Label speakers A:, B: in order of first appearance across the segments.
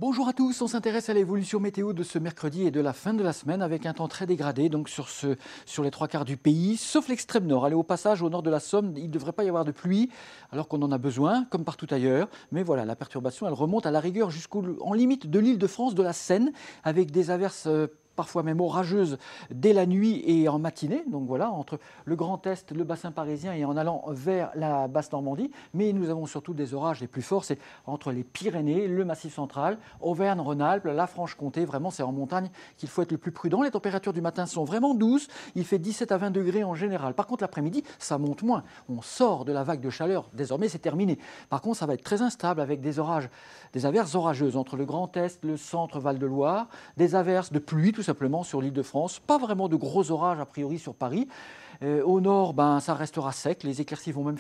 A: Bonjour à tous, on s'intéresse à l'évolution météo de ce mercredi et de la fin de la semaine avec un temps très dégradé donc sur les trois quarts du pays, sauf l'extrême nord. Allez, au passage, au nord de la Somme, il ne devrait pas y avoir de pluie alors qu'on en a besoin, comme partout ailleurs. Mais voilà, la perturbation, elle remonte à la rigueur en limite de l'Île-de-France, de la Seine, avec des averses parfois même orageuses dès la nuit et en matinée. Donc voilà, entre le Grand Est, le bassin parisien et en allant vers la Basse-Normandie. Mais nous avons surtout des orages les plus forts, c'est entre les Pyrénées, le Massif central, Auvergne-Rhône-Alpes, la Franche-Comté. Vraiment, c'est en montagne qu'il faut être le plus prudent. Les températures du matin sont vraiment douces. Il fait 17 à 20 degrés en général. Par contre, l'après-midi, ça monte moins. On sort de la vague de chaleur. Désormais, c'est terminé. Par contre, ça va être très instable avec des orages, des averses orageuses entre le Grand Est, le centre Val-de-Loire, des averses de pluie tout simplement sur l'Île-de-France. Pas vraiment de gros orages a priori sur Paris. Au nord, ça restera sec. Les éclaircies vont même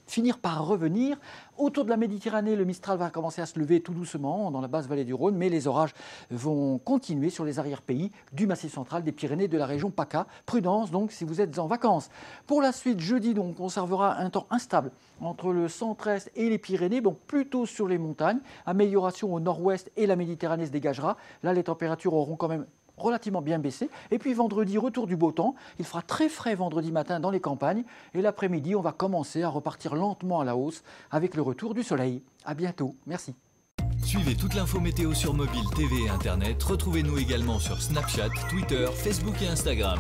A: finir par revenir. Autour de la Méditerranée, le Mistral va commencer à se lever tout doucement dans la basse vallée du Rhône, mais les orages vont continuer sur les arrière-pays du Massif central, des Pyrénées, de la région PACA. Prudence donc si vous êtes en vacances. Pour la suite, jeudi, donc, on conservera un temps instable entre le centre-est et les Pyrénées, donc plutôt sur les montagnes. Amélioration au nord-ouest et la Méditerranée se dégagera. Là, les températures auront quand même relativement bien baissé. Et puis vendredi, retour du beau temps. Il fera très frais vendredi matin dans les campagnes. Et l'après-midi, on va commencer à repartir lentement à la hausse avec le retour du soleil. À bientôt. Merci.
B: Suivez toute l'info météo sur mobile, TV et Internet. Retrouvez-nous également sur Snapchat, Twitter, Facebook et Instagram.